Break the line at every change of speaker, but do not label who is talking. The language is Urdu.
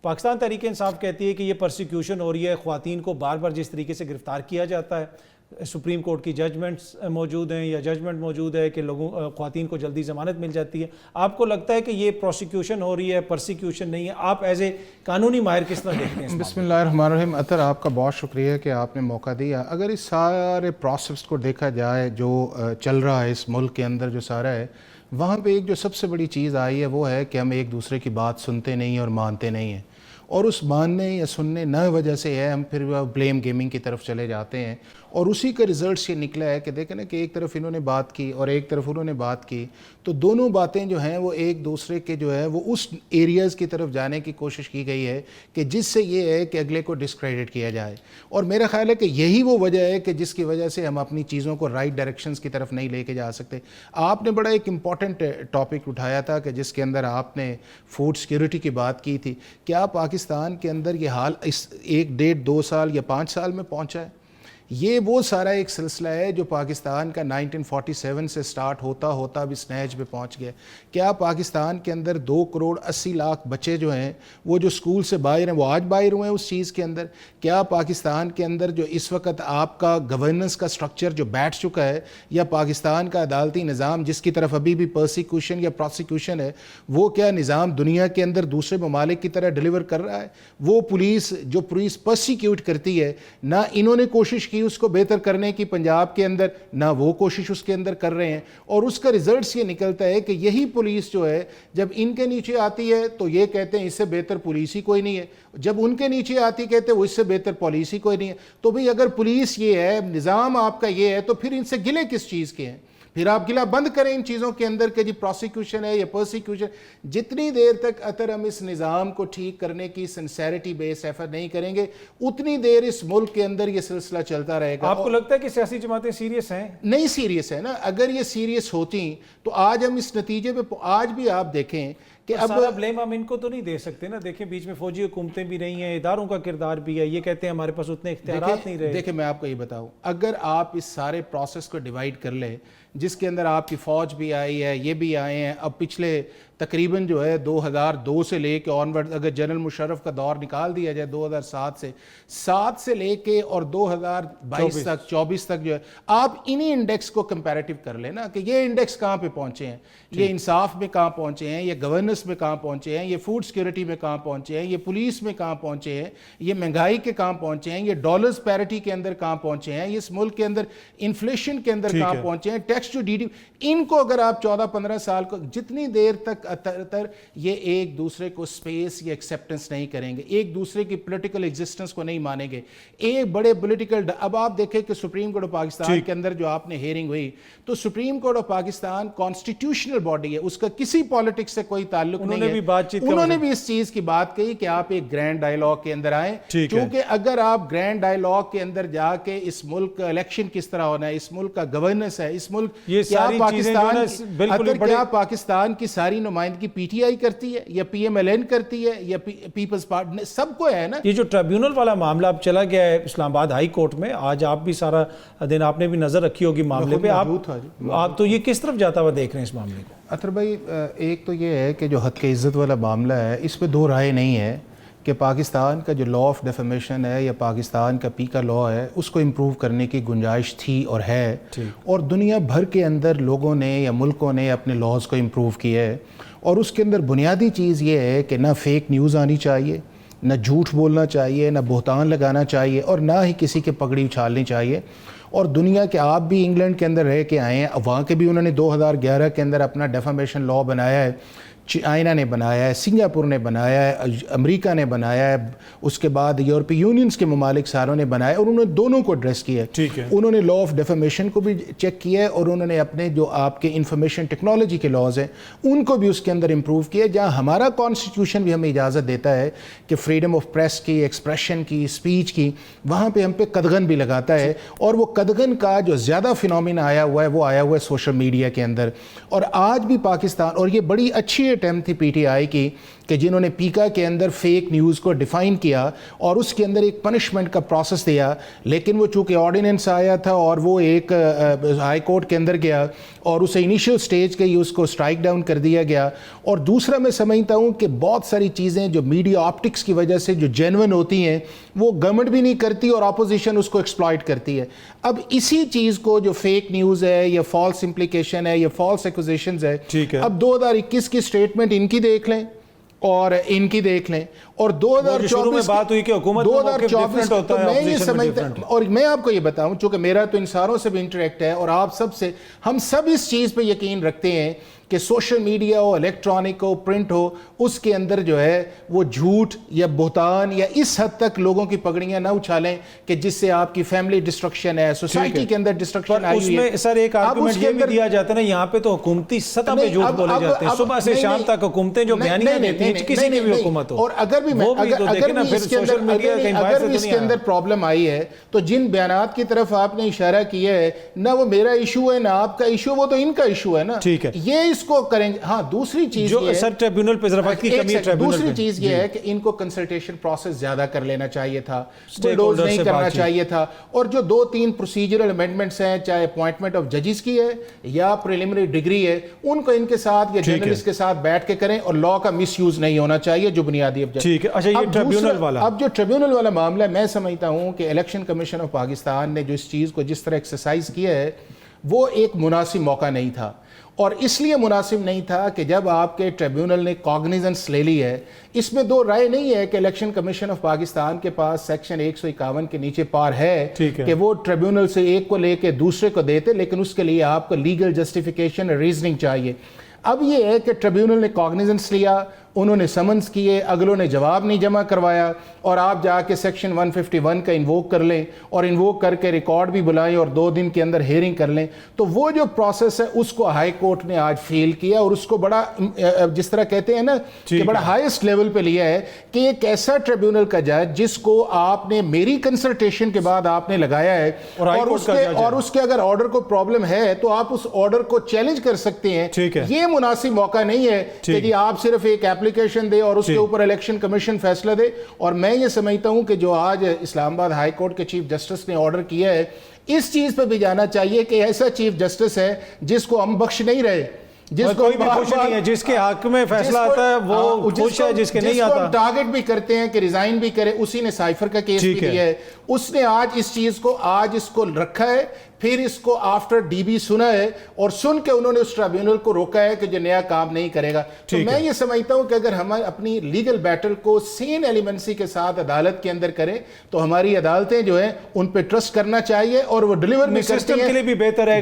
پاکستان تحریک انصاف کہتی ہے کہ یہ پرسیکیوشن ہو رہی ہے، خواتین کو بار بار جس طریقے سے گرفتار کیا جاتا ہے، سپریم کورٹ کی ججمنٹس موجود ہیں یا ججمنٹ موجود ہے کہ خواتین کو جلدی ضمانت مل جاتی ہے، آپ کو لگتا ہے کہ یہ پروسیکیوشن ہو رہی ہے، پرسیکیوشن نہیں ہے؟ آپ ایز اے قانونی ماہر کس طرح دیکھتے ہیں؟
بسم اللہ الرحمن الرحیم. اطہر، آپ کا بہت شکریہ کہ آپ نے موقع دیا. اگر اس سارے پروسیس کو دیکھا جائے جو چل رہا ہے اس ملک کے اندر جو سارا ہے، وہاں پہ ایک جو سب سے بڑی چیز آئی ہے وہ ہے کہ ہم ایک دوسرے کی بات سنتے نہیں اور مانتے نہیں ہیں، اور اس ماننے یا سننے نہ وجہ سے ہے ہم پھر بلیم گیمنگ کی طرف چلے جاتے ہیں، اور اسی کا ریزلٹس یہ نکلا ہے کہ دیکھیں نا کہ ایک طرف انہوں نے بات کی اور ایک طرف انہوں نے بات کی، تو دونوں باتیں جو ہیں وہ ایک دوسرے کے جو ہے وہ اس ایریاز کی طرف جانے کی کوشش کی گئی ہے کہ جس سے یہ ہے کہ اگلے کو ڈسکریڈٹ کیا جائے. اور میرا خیال ہے کہ یہی وہ وجہ ہے کہ جس کی وجہ سے ہم اپنی چیزوں کو رائٹ ڈائریکشنز کی طرف نہیں لے کے جا سکتے. آپ نے بڑا ایک امپورٹنٹ ٹاپک اٹھایا تھا کہ جس کے اندر آپ نے فوڈ سیکیورٹی کی بات کی تھی. کیا پاکستان کے اندر یہ حال اس 1 ڈیڑھ 2 سال یا 5 سال میں پہنچا ہے؟ یہ وہ سارا ایک سلسلہ ہے جو پاکستان کا 1947 سے سٹارٹ ہوتا ہوتا اب اس نہج پہ پہنچ گیا. کیا پاکستان کے اندر 2 کروڑ 80 لاکھ بچے جو ہیں وہ جو سکول سے باہر ہیں وہ آج باہر ہوئے ہیں اس چیز کے اندر؟ کیا پاکستان کے اندر جو اس وقت آپ کا گورننس کا سٹرکچر جو بیٹھ چکا ہے، یا پاکستان کا عدالتی نظام جس کی طرف ابھی بھی پرسیکیوشن یا پروسیکیوشن ہے، وہ کیا نظام دنیا کے اندر دوسرے ممالک کی طرح ڈیلیور کر رہا ہے؟ وہ پولیس جو پولیس پرسیکیوٹ کرتی ہے، نہ انہوں نے کوشش کی اس کو بہتر کرنے کی پنجاب کے اندر، نہ وہ کوشش اس کے اندر کر رہے ہیں، اور اس کا ریزلٹس یہ نکلتا ہے کہ یہی پولیس جو ہے جب ان کے نیچے آتی ہے تو یہ کہتے ہیں اس سے بہتر پولیس ہی کوئی نہیں ہے، جب ان کے نیچے آتی کہتے ہیں وہ اس سے بہتر پولیس ہی کوئی نہیں ہے. تو بھئی اگر پولیس یہ ہے، نظام آپ کا یہ ہے، تو پھر ان سے گلے کس چیز کے ہیں؟ پھر آپ گلا بند کریں ان چیزوں کے اندر کہ جی پروسیکیوشن ہے یا پرسیکیوشن. جتنی دیر تک اگر ہم اس نظام کو ٹھیک کرنے کی سنسیریٹی بیس ایفرٹ نہیں کریں گے، اتنی دیر اس ملک کے اندر یہ سلسلہ چلتا رہے گا.
آپ کو لگتا ہے کہ سیاسی جماعتیں سیریس ہیں؟
نہیں سیریس ہے نا. اگر یہ سیریس ہوتی تو آج ہم اس نتیجے پہ، آج بھی آپ دیکھیں کہ اب
سارا بلیم ہم ان کو تو نہیں دے سکتے نا. دیکھیں بیچ میں فوجی حکومتیں بھی رہی ہیں، اداروں کا کردار بھی ہے، یہ کہتے ہیں ہمارے پاس اتنے اختیارات نہیں رہے.
دیکھیں میں آپ کو یہ بتاؤں، اگر آپ اس سارے پروسیس کو ڈیوائیڈ کر لیں جس کے اندر آپ کی فوج بھی آئی ہے، یہ بھی آئے ہیں، اب پچھلے تقریباً جو ہے 2002 سے لے کے آنورڈ، اگر جنرل مشرف کا دور نکال دیا جائے 2007 سے لے کے اور 2022 تک 24 تک جو ہے، آپ انہی انڈیکس کو کمپیریٹیو کر لیں نا کہ یہ انڈیکس کہاں پہ پہنچے ہیں، یہ انصاف میں کہاں پہنچے ہیں، یہ گورننس میں کہاں پہنچے ہیں، یہ فوڈ سیکیورٹی میں کہاں پہنچے ہیں، یہ پولیس میں کہاں پہنچے ہیں، یہ مہنگائی کے کہاں پہنچے ہیں، یہ ڈالرز پیرٹی کے اندر کہاں پہنچے ہیں، یہ اس ملک کے اندر انفلیشن کے اندر کہاں پہنچے ہیں، ٹیکس ٹو ڈی ڈی. ان کو اگر آپ 14-15 سال کو جتنی دیر تک یہ ایک دوسرے کو سپیس یا ایکسیپٹنس نہیں کریں گے، ایک دوسرے کی پولیٹیکل ایگزسٹنس کو نہیں مانیں گے، ایک بڑے پولیٹیکل، اب آپ دیکھیں کہ سپریم کورٹ آف پاکستان کے اندر جو آپ نے ہیئرنگ ہوئی، تو supreme court of Pakistan constitutional body ہے، اس کا کسی پالیٹکس سے کوئی تعلق نہیں ہے. انہوں نے بھی اس چیز کی بات کہی کہ آپ ایک گرینڈ ڈائیلاگ کے اندر آئیں، کیونکہ اگر آپ گرینڈ ڈائیلاگ کے اندر جا کے اس ملک کا الیکشن کس طرح ہونا ہے، اس ملک کا گورننس ہے، اس ملک کیا پاکستان کی ساری نمائندگی پی ٹی آئی کرتی ہے یا پی ایم ایل این کرتی ہے یا پیپلز پارٹی، سب کو ہے نا.
یہ جو ٹریبیونل والا معاملہ اب چلا گیا ہے اسلام آباد ہائی کورٹ میں، آج آپ بھی سارا دن آپ نے بھی نظر رکھی ہوگی معاملے پہ، آپ تو یہ کس طرف جاتا ہوا دیکھ رہے ہیں اس معاملے کو؟
اطہر بھائی، ایک تو یہ ہے کہ جو حق کے عزت والا معاملہ ہے اس پہ دو رائے نہیں ہے کہ پاکستان کا جو لا آف ڈیفیمیشن ہے یا پاکستان کا پیکا لا ہے اس کو امپروو کرنے کی گنجائش تھی اور ہے، اور دنیا بھر کے اندر لوگوں نے یا ملکوں نے اپنے لاز کو امپروو کیا ہے، اور اس کے اندر بنیادی چیز یہ ہے کہ نہ فیک نیوز آنی چاہیے، نہ جھوٹ بولنا چاہیے، نہ بہتان لگانا چاہیے، اور نہ ہی کسی کے پگڑی اچھالنی چاہیے. اور دنیا کے آپ بھی انگلینڈ کے اندر رہ کے آئے ہیں، وہاں کے بھی انہوں نے 2011 کے اندر اپنا ڈیفامیشن لا بنایا ہے، چائنا نے بنایا ہے، سنگاپور نے بنایا ہے، امریکہ نے بنایا ہے، اس کے بعد یورپی یونینز کے ممالک ساروں نے بنایا، اور انہوں نے دونوں کو ایڈریس کیا ہے. انہوں نے لا آف ڈیفیمیشن کو بھی چیک کیا ہے، اور انہوں نے اپنے جو آپ کے انفارمیشن ٹیکنالوجی کے لاز ہیں ان کو بھی اس کے اندر امپروو کیا. جہاں ہمارا کانسٹیٹیوشن بھی ہمیں اجازت دیتا ہے کہ فریڈم آف پریس کی، ایکسپریشن کی، اسپیچ کی، وہاں پہ ہم پہ قدغن بھی لگاتا ہے، اور وہ قدغن کا جو زیادہ فینومینا آیا ہوا ہے وہ آیا ہوا ہے سوشل میڈیا کے اندر. اور آج بھی پاکستان، اور یہ بڑی اچھی اٹیمپٹ تھی پی ٹی آئی کی کہ جنہوں نے پیکا کے اندر فیک نیوز کو ڈیفائن کیا اور اس کے اندر ایک پنشمنٹ کا پروسیس دیا، لیکن وہ چونکہ آرڈیننس آیا تھا اور وہ ایک ہائی کورٹ کے اندر گیا اور اسے انیشیل سٹیج کے ہی اس کو سٹرائک ڈاؤن کر دیا گیا۔ اور دوسرا میں سمجھتا ہوں کہ بہت ساری چیزیں جو میڈیا آپٹکس کی وجہ سے جو جینون ہوتی ہیں وہ گورنمنٹ بھی نہیں کرتی اور اپوزیشن اس کو ایکسپلائٹ کرتی ہے۔ اب اسی چیز کو جو فیک نیوز ہے یا فالس امپلیکیشن ہے یا فالس ایکوزیشنز ہے، اب 2021 کی سٹیٹمنٹ ان کی دیکھ لیں اور ان کی دیکھ لیں، اور
2024 میں بات ہوئی کہ حکومت کا موقف ڈیفرنٹ ہوتا ہے،
میں یہ
اپوزیشن میں ڈیفرنٹ ہے۔
اور میں آپ کو یہ بتاؤں، چونکہ میرا تو ان ساروں سے بھی انٹریکٹ ہے اور آپ سب سے، ہم سب اس چیز پہ یقین رکھتے ہیں کہ سوشل میڈیا ہو، الیکٹرانک ہو، پرنٹ ہو، اس کے اندر جو ہے وہ جھوٹ یا بہتان یا اس حد تک لوگوں کی پگڑیاں نہ اچھالیں کہ جس سے آپ کی فیملی ڈسٹرکشن ہے، سوسائٹی کے اندر ڈسٹرکشن آئی ہوئی ہے۔
اس میں سر ایک آرگومنٹ یہ بھی دیا جاتا ہے نا، یہاں پہ تو حکومتی سطح پہ جھوٹ بولے جاتے ہیں، صبح سے شام تک حکومتیں جو بیانیاں دیتی ہیں کسی کی بھی حکومت ہو،
اور اگر بھی اس کے اندر پرابلم آئی ہے تو جن بیانات کی طرف آپ نے اشارہ کیا ہے، نہ وہ میرا ایشو ہے نہ آپ کا ایشو، وہ تو ان کا ایشو ہے نا،
ٹھیک ہے،
یہ اس کو کریں گے۔ ہاں دوسری چیز
جو سر ٹریبیونل پہ ضرورت کی کمی ہے،
دوسری چیز یہ ہے کہ ان کو کنسلٹیشن پروسیس زیادہ کر لینا چاہیے تھا، بلڈوز نہیں کرنا چاہیے تھا، اور جو 2-3 پروسیجرل امینڈمنٹس ہیں، چاہے اپوائنٹمنٹ آف ججز کی ہے یا پریلیمنری ڈگری ہے، ان کو ان کے ساتھ یا جرنلسٹ کے ساتھ بیٹھ کے کریں، اور لا کا مس یوز نہیں ہونا چاہیے جو بنیادی
ٹھیک ہے۔ اچھا یہ ٹریبیونل والا،
اب جو ٹریبیونل والا معاملہ، میں سمجھتا ہوں کہ الیکشن کمیشن آف پاکستان نے جو اس چیز کو جس طرح ایکسرسائز کیا ہے وہ ایک مناسب موقع نہیں تھا، اور اس لیے مناسب نہیں تھا کہ جب آپ کے ٹریبیونل نے کاگنیزنس لے لی ہے، اس میں دو رائے نہیں ہے کہ الیکشن کمیشن آف پاکستان کے پاس سیکشن 151 کے نیچے پار ہے کہ وہ ٹریبیونل سے ایک کو لے کے دوسرے کو دیتے، لیکن اس کے لیے آپ کو لیگل جسٹیفیکیشن ریزننگ چاہیے۔ اب یہ ہے کہ ٹریبیونل نے کاگنیزنس لیا، انہوں نے سمنس کیے، اگلوں نے جواب نہیں جمع کروایا، اور آپ جا کے سیکشن 151 کا انووک کر لیں اور انووک کر کے ریکارڈ بھی بلائیں اور 2 دن کے اندر ہیئرنگ کر لیں، تو وہ جو پروسیس ہے اس کو ہائی کورٹ نے آج فیل کیا، اور اس کو بڑا جس طرح کہتے ہیں نا کہ بڑا ہائیسٹ لیول پہ لیا ہے کہ ایک ایسا ٹریبیونل کا جج جس کو آپ نے میری کنسلٹیشن کے بعد آپ نے لگایا ہے، اور اس کے اگر آرڈر کو پرابلم ہے تو آپ اس آرڈر کو چیلنج کر سکتے ہیں۔ یہ مناسب موقع نہیں ہے کہ جی آپ صرف ایک اپلیکیشن دے اور اس کے اوپر الیکشن کمیشن فیصلہ دے۔ اور میں یہ سمجھتا ہوں کہ جو آج اسلام آباد ہائی کورٹ کے چیف جسٹس نے آرڈر کیا ہے، اس چیز پہ بھی جانا چاہیے کہ ایسا چیف جسٹس ہے جس کو ہم بخش نہیں رہے، جس کو
کوئی بھی خوش نہیں ہے، جس کے حق میں فیصلہ آتا ہے وہ خوش ہے، جس کے نہیں آتا
جس کو ٹارگٹ بھی کرتے ہیں کہ ریزائن بھی کرے، اسی نے سائفر کا کیس بھی دیا ہے، اس نے آج اس چیز کو رکھا ہے، پھر اس کو آفٹر ڈی بی سنا ہے، اور سن کے انہوں نے اس ٹریبیونل کو روکا ہے کہ جو نیا کام نہیں کرے گا۔ تو میں یہ سمجھتا ہوں کہ اگر ہم اپنی لیگل بیٹل کو سین ایلیمنسی کے ساتھ عدالت کے اندر کریں تو ہماری عدالتیں جو ہیں ان پہ ٹرسٹ کرنا چاہیے، اور وہ ڈیلیور بھی کرتی ہیں،
سسٹم کے لیے بھی بہتر ہے۔